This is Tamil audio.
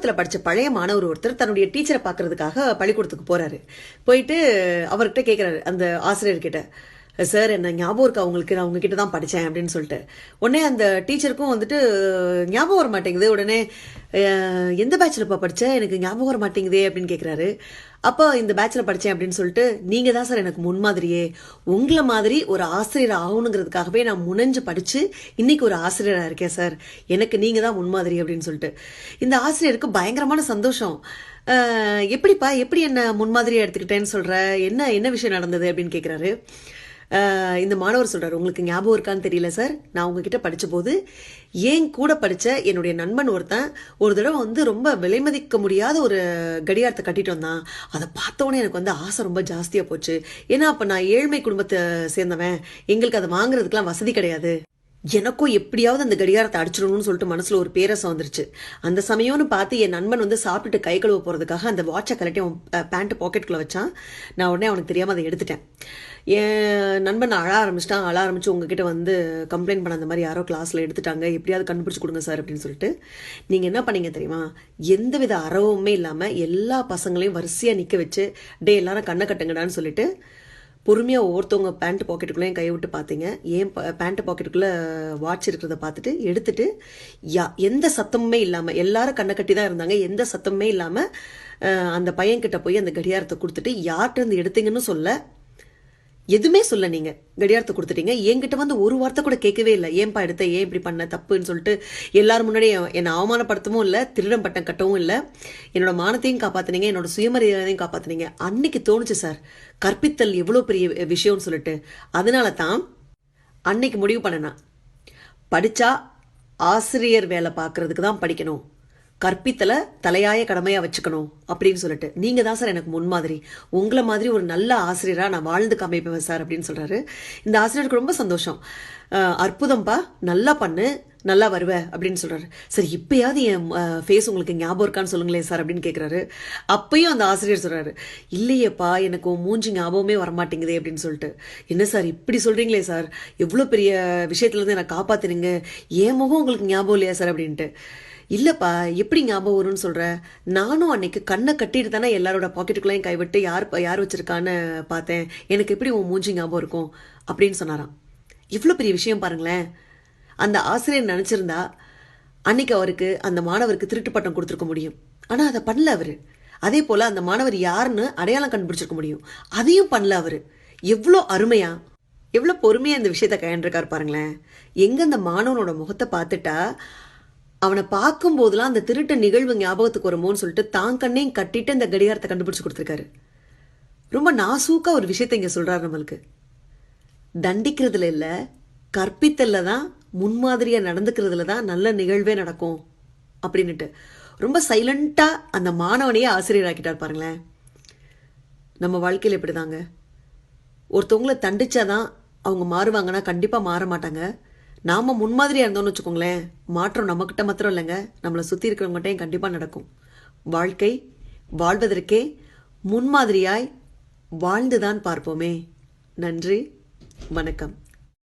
பள்ளிக்கூடத்தில் படித்த பழைய மாணவர் ஒருத்தர் தன்னுடைய டீச்சரை பார்க்கறதுக்காக பள்ளிக்கூடத்துக்கு போறாரு. போயிட்டு அவர்கிட்ட கேட்குறாரு அந்த ஆசிரியர்கிட்ட, சார் என்ன ஞாபகம் இருக்கா உங்களுக்கு, நான் உங்ககிட்ட தான் படித்தேன் அப்படின்னு சொல்லிட்டு. உடனே அந்த டீச்சருக்கும் வந்துட்டு ஞாபகம் வர மாட்டேங்குது. உடனே எந்த பேட்சில் படித்தேன், எனக்கு ஞாபகம் வர மாட்டேங்குதே அப்படின்னு கேட்குறாரு. அப்போ இந்த பேட்சில் படித்தேன் அப்படின்னு சொல்லிட்டு, நீங்கள் தான் சார் எனக்கு முன்மாதிரியே, உங்களை மாதிரி ஒரு ஆசிரியர் ஆகணுங்கிறதுக்காகவே நான் முனைஞ்சு படித்து இன்னைக்கு ஒரு ஆசிரியராக இருக்கேன் சார், எனக்கு நீங்கள் தான் முன்மாதிரி அப்படின்னு சொல்லிட்டு. இந்த ஆசிரியருக்கு பயங்கரமான சந்தோஷம். எப்படிப்பா, எப்படி என்ன முன்மாதிரியாக எடுத்துக்கிட்டேன்னு சொல்கிற, என்ன என்ன விஷயம் நடந்தது அப்படின்னு கேட்குறாரு. இந்த மாணவர் சொல்றாரு, உங்களுக்கு ஞாபகம் இருக்கான்னு தெரியல சார், நான் உங்ககிட்ட படித்த போது ஏன் கூட படித்த என்னுடைய நண்பன் ஒருத்தன் ஒரு தடவை ரொம்ப விலை மதிக்க முடியாத ஒரு கடிகாரத்தை கட்டிட்டு வந்தான். அதை பார்த்தோன்னே எனக்கு ஆசை ரொம்ப ஜாஸ்தியாக போச்சு. ஏன்னா அப்போ நான் ஏழ்மை குடும்பத்தை சேர்ந்தவன், எங்களுக்கு அதை வாங்குறதுக்கெல்லாம் வசதி கிடையாது. எனக்கும் எப்படியாவது அந்த கடிகாரத்தை அடிச்சிடணும்னு சொல்லிட்டு மனசுல ஒரு பேரசம் வந்துருச்சு. அந்த சமயம்னு பார்த்து என் நண்பன் சாப்பிட்டுட்டு கை கழுவ போறதுக்காக அந்த வாட்சை கலட்டி அவன் பேண்ட் பாக்கெட்டுக்குள்ள வச்சான். நான் உடனே அவனுக்கு தெரியாம அதை எடுத்துட்டேன். என் நண்பன் அழ ஆரம்பிச்சு உங்ககிட்ட கம்ப்ளைண்ட் பண்ண, அந்த மாதிரி யாரோ கிளாஸ்ல எடுத்துட்டாங்க, எப்படியாவது கண்டுபிடிச்சு கொடுங்க சார் அப்படின்னு சொல்லிட்டு. நீங்க என்ன பண்ணீங்க தெரியுமா, எந்தவித அறவுமே இல்லாம எல்லா பசங்களையும் வரிசையா நிக்க வச்சு, டே எல்லாரும் கண்ணை கட்டுங்கடான்னு சொல்லிட்டு பொறுமையாக ஒவ்வொருத்தவங்க பேண்ட் பாக்கெட்டுக்குள்ளேயும் கையை விட்டு பார்த்தீங்க. ஏன் பேண்ட் பாக்கெட்டுக்குள்ளே வாட்ச் இருக்கிறத பார்த்துட்டு எடுத்துட்டு, எந்த சத்தமுமே இல்லாமல், எல்லாரும் கண்ணை கட்டி தான் இருந்தாங்க, எந்த சத்தமுமே இல்லாமல் அந்த பையன்கிட்ட போய் அந்த கடிகாரத்தை கொடுத்துட்டு, யார்கிட்ட இருந்து எடுத்தீங்கன்னு சொல்ல, எதுவுமே சொல்ல, நீங்க கடிகாரத்தை கொடுத்துட்டீங்க. என்கிட்ட ஒரு வார்த்தை கூட கேட்கவே இல்லை, ஏன்பா எடுத்த, ஏன் இப்படி பண்ண, தப்புன்னு சொல்லிட்டு. எல்லாரும் முன்னாடி என்னை அவமானப்படுத்தவும் இல்லை, திருடம் பட்டம் கட்டவும் இல்லை, என்னோட மானத்தையும் காப்பாத்தினீங்க, என்னோட சுயமரியாதையும் காப்பாத்தினீங்க. அன்னைக்கு தோணுச்சு சார், கற்பித்தல் எவ்வளோ பெரிய விஷயம்னு சொல்லிட்டு. அதனால தான் அன்னைக்கு முடிவு பண்ணனா, படிச்சா ஆசிரியர் வேலை பார்க்கறதுக்கு தான் படிக்கணும், கற்பித்தலை தலையாய கடமையா வச்சுக்கணும் அப்படின்னு சொல்லிட்டு. நீங்க தான் சார் எனக்கு முன்மாதிரி, உங்களை மாதிரி ஒரு நல்ல ஆசிரியரா நான் வாழ்ந்து காமிப்பேன் சார் அப்படின்னு சொல்றாரு. இந்த ஆசிரியருக்கு ரொம்ப சந்தோஷம். அற்புதம்பா, நல்லா பண்ணு, நல்லா வருவ அப்படின்னு சொல்றாரு. சரி, இப்பயாவது என் ஃபேஸ் உங்களுக்கு ஞாபகம் இருக்கான்னு சொல்லுங்களேன் சார் அப்படின்னு கேட்குறாரு. அப்பயும் அந்த ஆசிரியர் சொல்றாரு, இல்லையேப்பா, எனக்கு மூஞ்சி ஞாபகமே வரமாட்டேங்குது அப்படின்னு சொல்லிட்டு. என்ன சார் இப்படி சொல்றீங்களே சார், எவ்வளோ பெரிய விஷயத்துலேருந்து என்னை காப்பாத்துனீங்க, என் முகம் உங்களுக்கு ஞாபகம் இல்லையா சார் அப்படின்ட்டு. இல்லைப்பா, எப்படி ஞாபகம் வரும்னு சொல்கிற, நானும் அன்னைக்கு கண்ணை கட்டிட்டு தானே எல்லாரோட பாக்கெட்டுக்குள்ளேயும் கைவிட்டு யார் வச்சிருக்கான்னு பார்த்தேன், எனக்கு எப்படி உன் மூஞ்சி ஞாபகம் இருக்கும் அப்படின்னு சொன்னாராம். இவ்வளோ பெரிய விஷயம் பாருங்களேன். அந்த ஆசிரியர் நினச்சிருந்தா அன்னைக்கு அவருக்கு, அந்த மாணவருக்கு திருட்டு பட்டம் கொடுத்துருக்க முடியும். ஆனால் அதை பண்ணல அவர். அதே போல் அந்த மாணவர் யாருன்னு அடையாளம் கண்டுபிடிச்சிருக்க முடியும், அதையும் பண்ணல அவர். எவ்வளோ அருமையா, எவ்வளோ பொறுமையாக இந்த விஷயத்தை கையாண்டிருக்காரு பாருங்களேன். எங்கே அந்த மாணவனோட முகத்தை பார்த்துட்டா அவனை பார்க்கும் போதெல்லாம் அந்த திருட்டு நிகழ்வு ஞாபகத்துக்கு வருமோன்னு சொல்லிட்டு தான் கண்ணையும் கட்டிட்டு அந்த கடிகாரத்தை கண்டுபிடிச்சு கொடுத்துருக்காரு. ரொம்ப நாசூக்கா ஒரு விஷயத்தை இங்க சொல்றாரு நம்மளுக்கு. தண்டிக்கிறதுல இல்ல, கற்பித்தல்ல தான், முன்மாதிரியா நடந்துக்கிறதுல தான் நல்ல நிகழ்வே நடக்கும் அப்படின்னுட்டு ரொம்ப சைலண்டா அந்த மாணவனையே ஆசிரியராக்கிட்டார் பாருங்களேன். நம்ம வாழ்க்கையில் இப்படிதாங்க, ஒருத்தவங்களை தண்டிச்சாதான் அவங்க மாறுவாங்கன்னா கண்டிப்பா மாற மாட்டாங்க. நாம முன்மாதிரியா இருந்தோம்னு வச்சுக்கோங்களேன், மாற்றம் நம்மகிட்ட மாத்திரம் இல்லைங்க, நம்மளை சுத்தி இருக்கிறவங்ககிட்டையும் கண்டிப்பா நடக்கும். வாழ்க்கை வாழ்வதற்கே முன்மாதிரியாய் வாழ்ந்துதான் பார்ப்போமே. நன்றி, வணக்கம்.